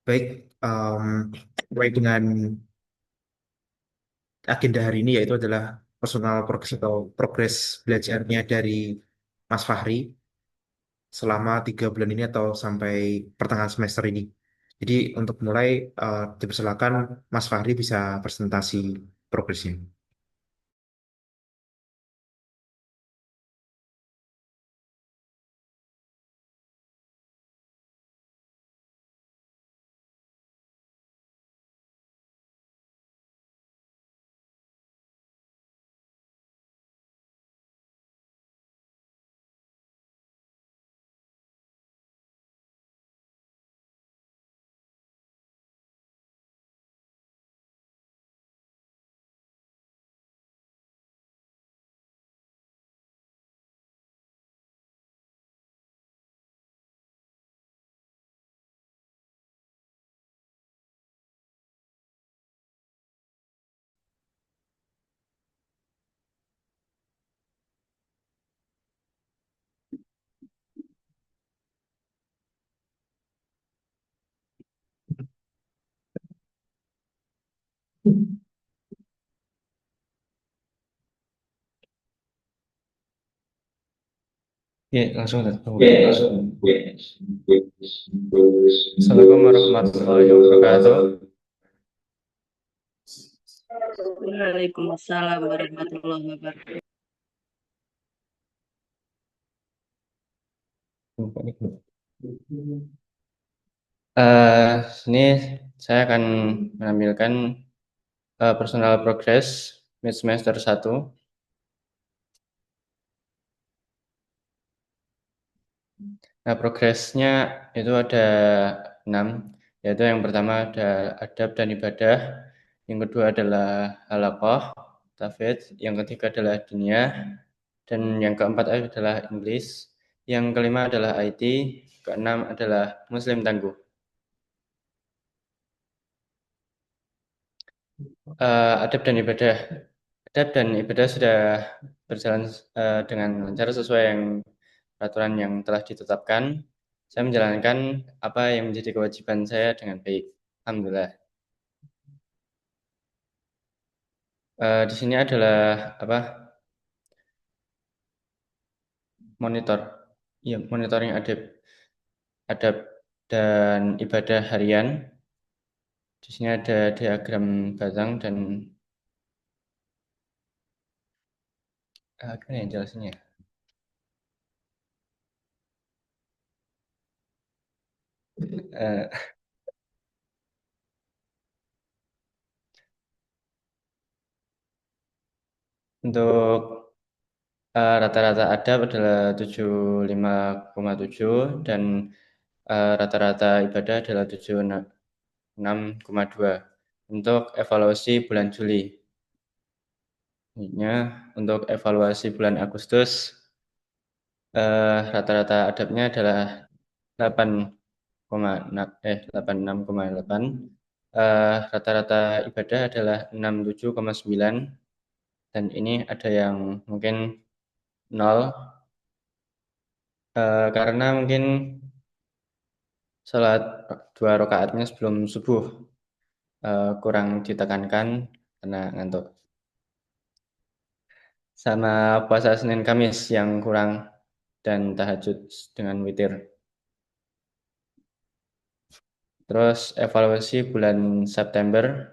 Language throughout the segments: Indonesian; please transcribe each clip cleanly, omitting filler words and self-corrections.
Baik, mulai dengan agenda hari ini yaitu adalah personal progress atau progres belajarnya dari Mas Fahri selama 3 bulan ini atau sampai pertengahan semester ini. Jadi untuk mulai, dipersilakan Mas Fahri bisa presentasi progresnya. Ya, langsung aja. Assalamualaikum warahmatullahi wabarakatuh. Waalaikumsalam warahmatullahi wabarakatuh. Ini saya akan menampilkan personal progress mid semester 1. Nah, progresnya itu ada 6, yaitu yang pertama ada adab dan ibadah, yang kedua adalah halaqah, tafidz, yang ketiga adalah dunia, dan yang keempat adalah English, yang kelima adalah IT, keenam adalah Muslim Tangguh. Adab dan ibadah. Adab dan ibadah sudah berjalan dengan lancar sesuai peraturan yang telah ditetapkan. Saya menjalankan apa yang menjadi kewajiban saya dengan baik. Alhamdulillah. Di sini adalah apa? Monitor. Iya, monitoring adab dan ibadah harian. Di sini ada diagram batang dan gimana ya jelasinnya? Eh, untuk rata-rata adab adalah 75,7 dan rata-rata ibadah adalah 76,2. Untuk evaluasi bulan Juli. Untuk evaluasi bulan Agustus, rata-rata adabnya adalah 86,8. Rata-rata ibadah adalah 67,9 dan ini ada yang mungkin 0 karena mungkin salat 2 rakaatnya sebelum subuh kurang ditekankan karena ngantuk. Sama puasa Senin Kamis yang kurang dan tahajud dengan witir. Terus evaluasi bulan September,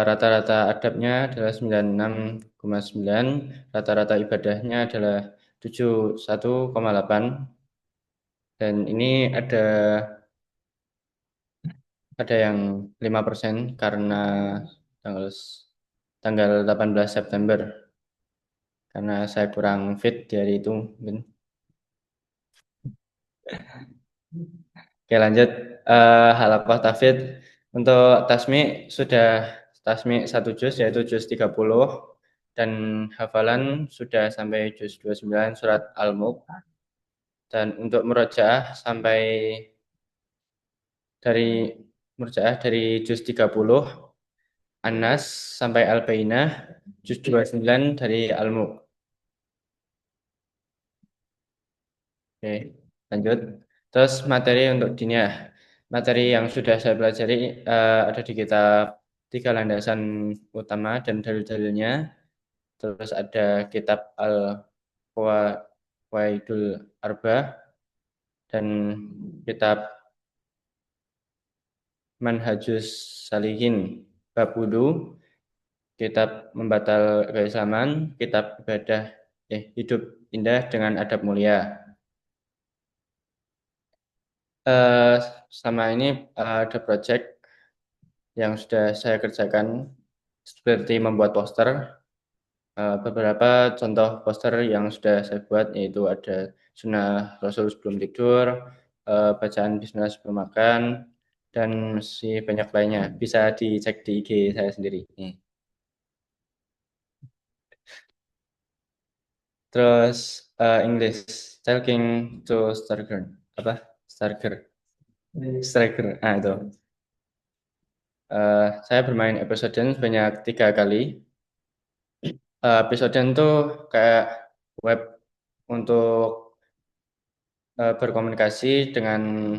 rata-rata adabnya adalah 96,9, rata-rata ibadahnya adalah 71,8, dan ini ada yang 5% karena tanggal tanggal 18 September karena saya kurang fit di hari itu mungkin. Oke, lanjut halaqah tafidz. Untuk tasmi 1 juz yaitu juz 30 dan hafalan sudah sampai juz 29 surat Al-Mulk, dan untuk murojaah dari juz 30 An-Nas sampai Al-Bainah, juz 29 dari Al-Mulk. Oke, lanjut. Terus materi untuk dinia. Materi yang sudah saya pelajari ada di kitab Tiga Landasan Utama dan dalil-dalilnya. Terus ada kitab Al-Qawaidul Arba'ah dan kitab Manhajus Salihin bab wudu, kitab Membatal Keislaman, kitab Ibadah Hidup Indah dengan Adab Mulia. Sama ini ada project yang sudah saya kerjakan seperti membuat poster. Beberapa contoh poster yang sudah saya buat yaitu ada sunnah Rasul sebelum tidur, bacaan Bismillah sebelum makan, dan masih banyak lainnya. Bisa dicek di IG saya sendiri. Terus English, talking to striker, apa? Striker. Itu. Saya bermain episode sebanyak 3 kali. Episode itu kayak web untuk berkomunikasi dengan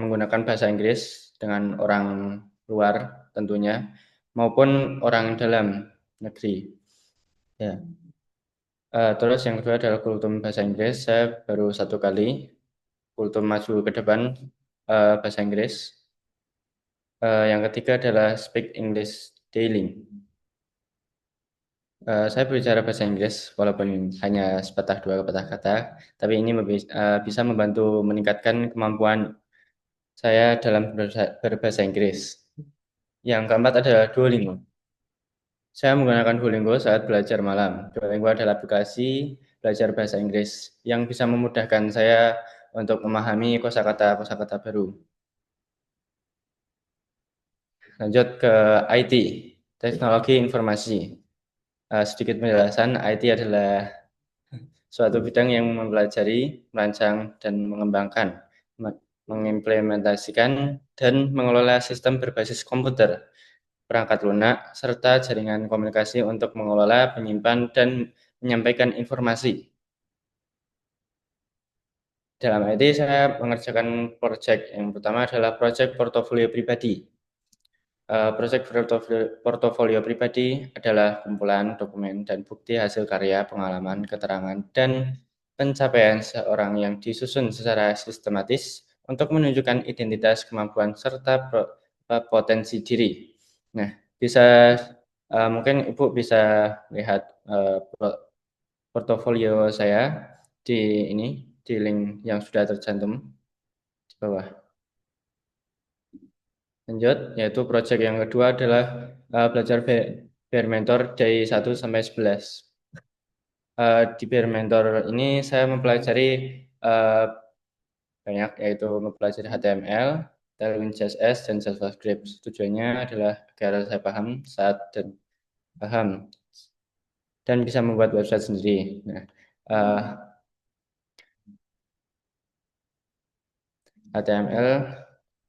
menggunakan bahasa Inggris dengan orang luar tentunya maupun orang dalam negeri. Ya. Terus yang kedua adalah kultum bahasa Inggris. Saya baru 1 kali kultum maju ke depan bahasa Inggris. Yang ketiga adalah speak English daily. Saya berbicara bahasa Inggris walaupun hanya sepatah dua patah kata, tapi ini bisa membantu meningkatkan kemampuan saya dalam berbahasa Inggris. Yang keempat adalah Duolingo. Saya menggunakan Duolingo saat belajar malam. Duolingo adalah aplikasi belajar bahasa Inggris yang bisa memudahkan saya untuk memahami kosakata baru. Lanjut ke IT, teknologi informasi. Sedikit penjelasan, IT adalah suatu bidang yang mempelajari, merancang, dan mengembangkan, mengimplementasikan, dan mengelola sistem berbasis komputer, perangkat lunak, serta jaringan komunikasi untuk mengelola, menyimpan, dan menyampaikan informasi. Dalam IT, saya mengerjakan proyek yang pertama adalah proyek portofolio pribadi. Proyek portofolio pribadi adalah kumpulan dokumen dan bukti hasil karya, pengalaman, keterangan, dan pencapaian seorang yang disusun secara sistematis untuk menunjukkan identitas, kemampuan, serta potensi diri. Nah, mungkin Ibu bisa lihat portofolio saya di link yang sudah tercantum di bawah. Lanjut, yaitu proyek yang kedua adalah belajar Bear Mentor dari 1 sampai 11. Di Bear Mentor ini saya mempelajari banyak, yaitu mempelajari HTML, Tailwind CSS, dan JavaScript. Tujuannya adalah agar saya paham dan bisa membuat website sendiri. Nah, HTML,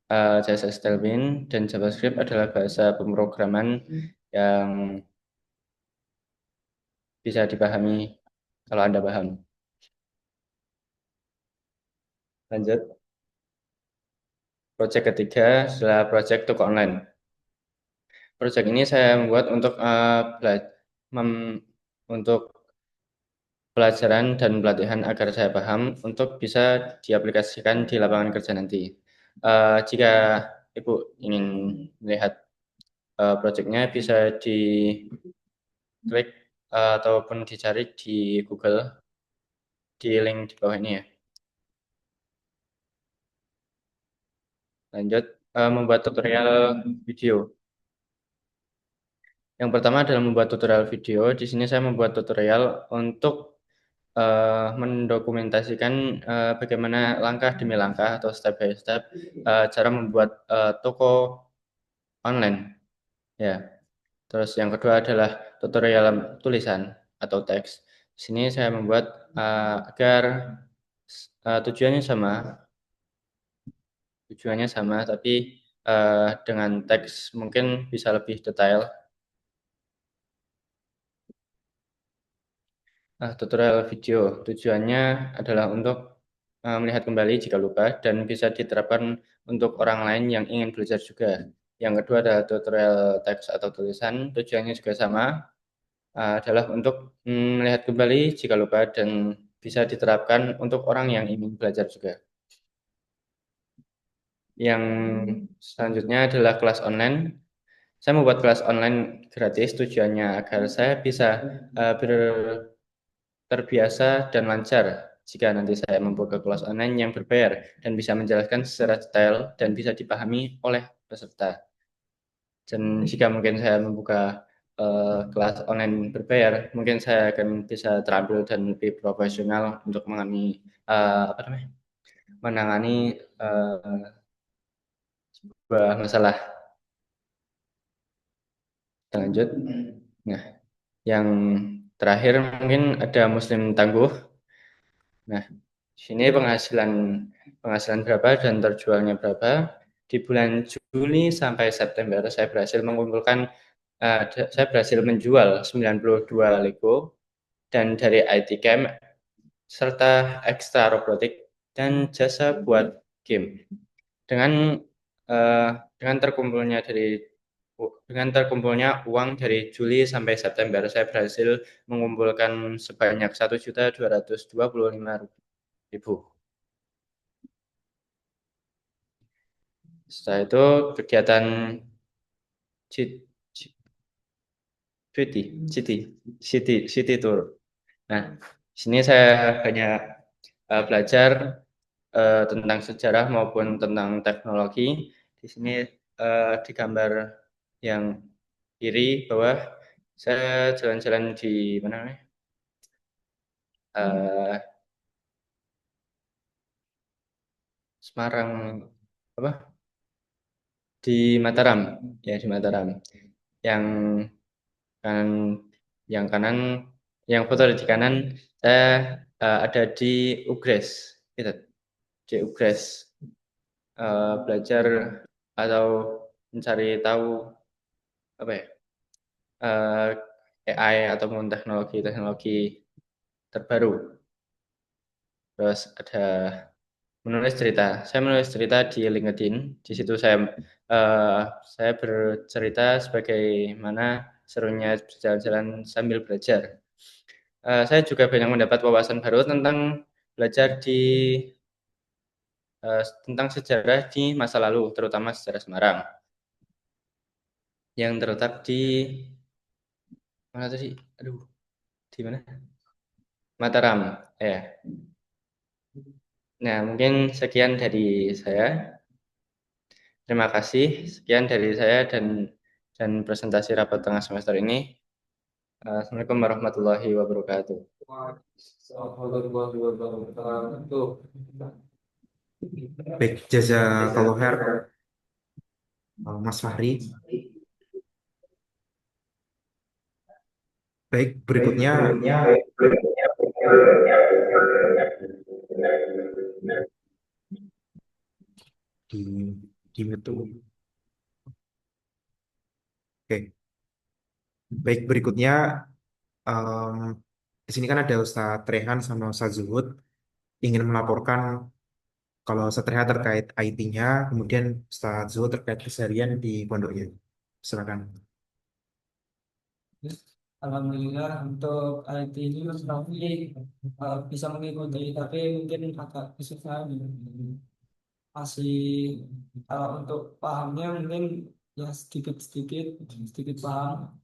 CSS Tailwind, dan JavaScript adalah bahasa pemrograman yang bisa dipahami kalau Anda paham. Lanjut. Proyek ketiga adalah proyek toko online. Proyek ini saya membuat untuk pelajaran dan pelatihan agar saya paham untuk bisa diaplikasikan di lapangan kerja nanti. Jika Ibu ingin melihat proyeknya, bisa diklik ataupun dicari di Google di link di bawah ini ya. Lanjut, membuat tutorial video. Yang pertama adalah membuat tutorial video. Di sini saya membuat tutorial untuk mendokumentasikan bagaimana langkah demi langkah atau step by step cara membuat toko online. Ya. Terus yang kedua adalah tutorial tulisan atau teks. Di sini saya membuat agar tujuannya sama, tapi dengan teks mungkin bisa lebih detail. tutorial video. Tujuannya adalah untuk melihat kembali jika lupa dan bisa diterapkan untuk orang lain yang ingin belajar juga. Yang kedua adalah tutorial teks atau tulisan. Tujuannya juga sama, adalah untuk melihat kembali jika lupa dan bisa diterapkan untuk orang yang ingin belajar juga. Yang selanjutnya adalah kelas online. Saya membuat kelas online gratis tujuannya agar saya bisa terbiasa dan lancar jika nanti saya membuka kelas online yang berbayar dan bisa menjelaskan secara detail dan bisa dipahami oleh peserta. Dan jika mungkin saya membuka kelas online berbayar, mungkin saya akan bisa terampil dan lebih profesional untuk menangani sebuah masalah. Kita lanjut. Nah, yang terakhir mungkin ada Muslim Tangguh. Nah, di sini penghasilan berapa dan terjualnya berapa. Di bulan Juli sampai September saya berhasil saya berhasil menjual 92 Lego dan dari IT Camp serta ekstra robotik dan jasa buat game. Dengan eh, dengan terkumpulnya uang dari Juli sampai September, saya berhasil mengumpulkan sebanyak 1.225.000. Setelah itu kegiatan City Tour. Nah, di sini saya banyak belajar tentang sejarah maupun tentang teknologi. Di sini di gambar yang kiri bawah saya jalan-jalan di mana namanya? Semarang apa? Di Mataram, ya di Mataram. Yang kanan, yang kanan, yang foto di kanan saya ada di Ugres, gitu. Di Ugres belajar atau mencari tahu apa ya AI ataupun teknologi terbaru. Terus ada menulis cerita. Saya menulis cerita di LinkedIn. Di situ saya bercerita sebagaimana serunya berjalan-jalan sambil belajar. Saya juga banyak mendapat wawasan baru tentang belajar tentang sejarah di masa lalu, terutama sejarah Semarang yang terletak di mana tadi? Aduh, di mana? Mataram, ya. Nah, mungkin sekian dari saya. Terima kasih. Sekian dari saya dan presentasi rapat tengah semester ini. Assalamualaikum warahmatullahi wabarakatuh. Baik, jazakallah khair, Mas Fahri. Baik, berikutnya di itu. Oke, baik berikutnya em, di sini kan ada Ustadz Rehan sama Ustadz Zuhud ingin melaporkan kalau Ustadz Rehan terkait IT-nya, kemudian Ustadz Zuhud terkait keseharian di pondoknya. Silakan. Alhamdulillah untuk IT ini Mas Raffi bisa mengikuti, tapi mungkin agak kesusahan. Masih untuk pahamnya mungkin ya sedikit paham.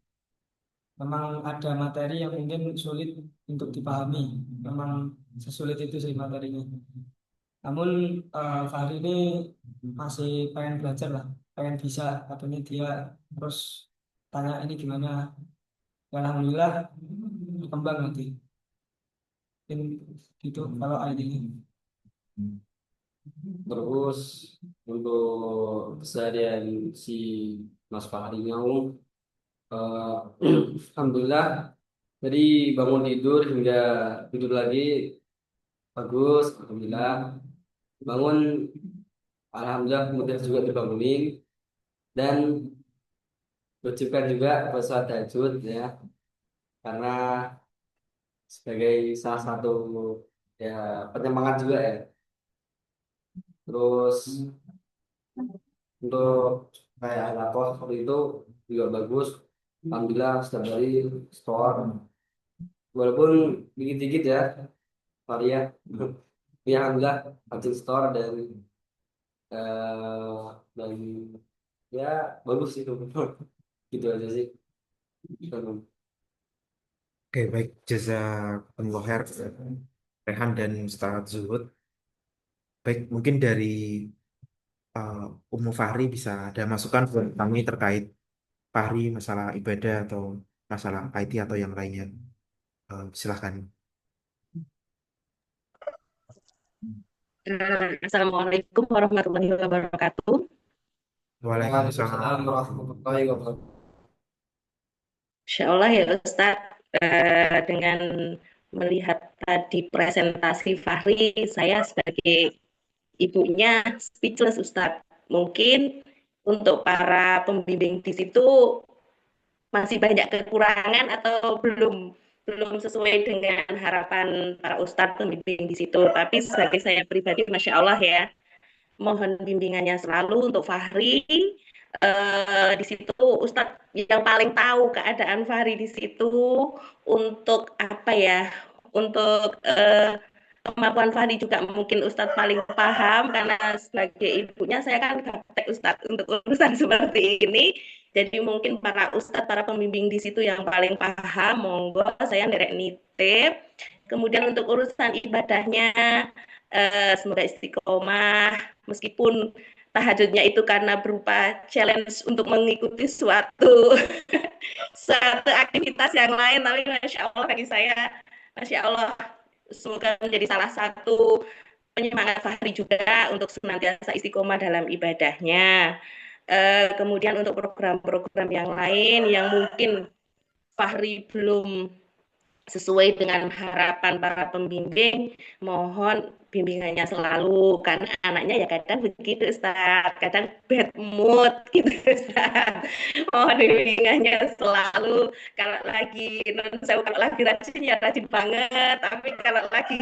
Memang ada materi yang mungkin sulit untuk dipahami. Memang sesulit itu sih materinya. Namun Fahri ini masih pengen belajar lah, pengen bisa, katanya dia terus tanya ini gimana. Ya, alhamdulillah berkembang nanti. Mungkin gitu kalau ID ini. Terus untuk keseharian si Mas Fahri Nyau, eh, alhamdulillah dari bangun tidur hingga tidur lagi bagus, alhamdulillah. Bangun, alhamdulillah kemudian juga dibangunin dan wajibkan juga puasa tahajud ya, karena sebagai salah satu ya penyemangat juga ya. Terus untuk kayak lapor seperti itu juga bagus. Alhamdulillah setiap hari store walaupun dikit-dikit ya varian. Ya alhamdulillah acil store dan ya bagus itu. Gitu aja sih. Oke, baik. Jazakumullah khair, Rehan dan Ustadz Zuhud. Baik, mungkin dari uh, Ummu Fahri bisa ada masukan buat kami terkait Fahri masalah ibadah atau masalah IT atau yang lainnya. Silahkan. Assalamualaikum warahmatullahi wabarakatuh. Waalaikumsalam. Waalaikumsalam warahmatullahi wabarakatuh. Insya Allah ya Ustadz, dengan melihat tadi presentasi Fahri, saya sebagai ibunya speechless Ustadz. Mungkin untuk para pembimbing di situ masih banyak kekurangan atau belum sesuai dengan harapan para ustadz pembimbing di situ. Tapi sebagai saya pribadi, Masya Allah ya, mohon bimbingannya selalu untuk Fahri. Di situ Ustadz yang paling tahu keadaan Fahri di situ untuk apa ya, untuk kemampuan Fahri juga mungkin Ustadz paling paham karena sebagai ibunya saya kan gaptek Ustadz untuk urusan seperti ini. Jadi mungkin para Ustadz, para pembimbing di situ yang paling paham, monggo saya nderek nitip. Kemudian untuk urusan ibadahnya, semoga istiqomah, meskipun tahajudnya itu karena berupa challenge untuk mengikuti suatu suatu aktivitas yang lain, tapi Masya Allah bagi saya, Masya Allah, semoga menjadi salah satu penyemangat Fahri juga untuk senantiasa istiqomah dalam ibadahnya. Kemudian untuk program-program yang lain yang mungkin Fahri belum sesuai dengan harapan para pembimbing, mohon bimbingannya selalu karena anaknya ya kadang begitu Ustaz, kadang bad mood gitu Ustaz. Mohon bimbingannya selalu, kalau lagi kalau lagi rajin ya rajin banget, tapi kalau lagi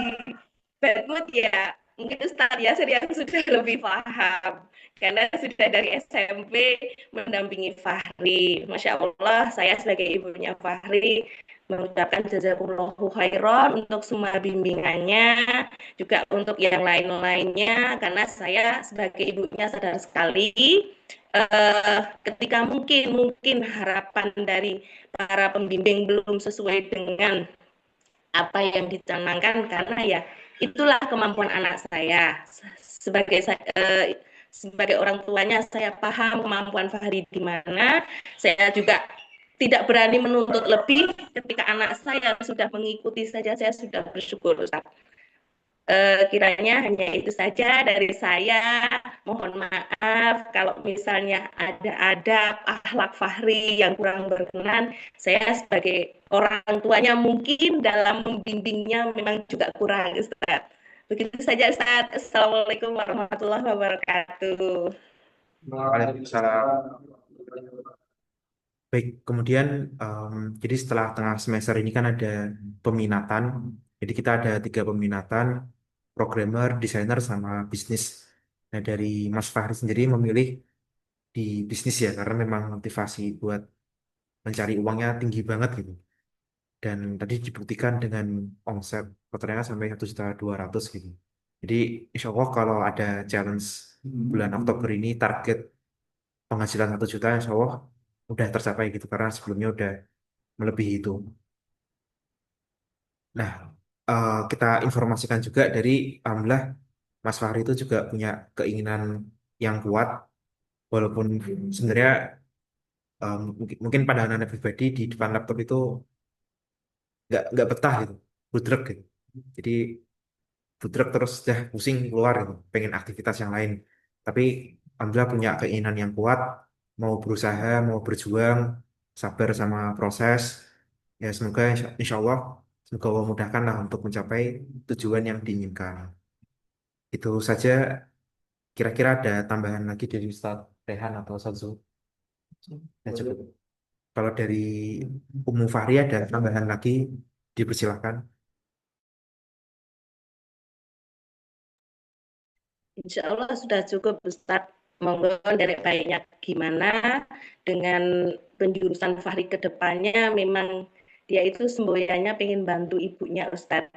bad mood ya mungkin Ustaz Yasir yang sudah lebih paham karena sudah dari SMP mendampingi Fahri. Masya Allah, saya sebagai ibunya Fahri mengucapkan jazakumullahu khairan untuk semua bimbingannya, juga untuk yang lain-lainnya, karena saya sebagai ibunya sadar sekali ketika mungkin harapan dari para pembimbing belum sesuai dengan apa yang dicanangkan, karena ya itulah kemampuan anak saya. Sebagai orang tuanya saya paham kemampuan Fahri di mana. Saya juga tidak berani menuntut lebih. Ketika anak saya sudah mengikuti saja saya sudah bersyukur Ustaz. Kiranya hanya itu saja dari saya. Mohon maaf kalau misalnya ada akhlak Fahri yang kurang berkenan. Saya sebagai orang tuanya mungkin dalam membimbingnya memang juga kurang Ustaz. Begitu saja Ustaz. Assalamualaikum warahmatullahi wabarakatuh. Waalaikumsalam. Baik, kemudian jadi setelah tengah semester ini kan ada peminatan. Jadi kita ada 3 peminatan, programmer, desainer, sama bisnis. Nah, dari Mas Fahri sendiri memilih di bisnis ya, karena memang motivasi buat mencari uangnya tinggi banget gitu. Dan tadi dibuktikan dengan omset kontraknya sampai 1.200.000 gitu. Jadi insya Allah kalau ada challenge bulan Oktober ini target penghasilan 1 juta insya Allah udah tercapai gitu karena sebelumnya udah melebihi itu. Nah, kita informasikan juga dari Alhamdulillah Mas Fahri itu juga punya keinginan yang kuat walaupun sebenarnya mungkin pandangan Anda pribadi di depan laptop itu nggak betah gitu, budrek gitu. Jadi budrek terus dah pusing keluar gitu, pengen aktivitas yang lain. Tapi Alhamdulillah punya keinginan yang kuat, mau berusaha, mau berjuang, sabar sama proses. Ya semoga insya Allah, semoga Allah mudahkan lah untuk mencapai tujuan yang diinginkan. Itu saja, kira-kira ada tambahan lagi dari Ustadz Rehan atau Ustadz Zul? Ya cukup. Kalau dari Ummu Fahri ada tambahan lagi, dipersilahkan. Insya Allah sudah cukup Ustadz. Monggo dari baiknya gimana dengan penjurusan Fahri ke depannya, memang dia itu semboyannya pengen bantu ibunya Ustadz.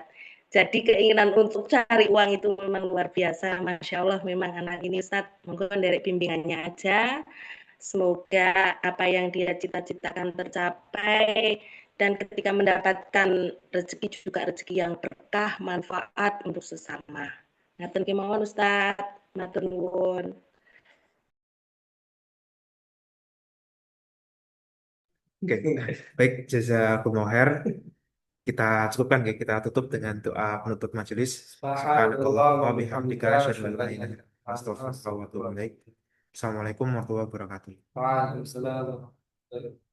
Jadi keinginan untuk cari uang itu memang luar biasa. Masya Allah memang anak ini Ustadz. Monggo dari bimbingannya aja. Semoga apa yang dia cita-citakan tercapai, dan ketika mendapatkan rezeki juga rezeki yang berkah, manfaat untuk sesama. Ngaten kemawon Ustaz, matur nuwun. Oke, baik, jazakumullah khair. Kita cukupkan ya, kita tutup dengan doa penutup majelis. Subhanakallah wa bihamdika asyhadu an la ilaha illa anta astaghfiruka wa atubu ilaik. Assalamualaikum warahmatullahi wabarakatuh. Waalaikumsalam.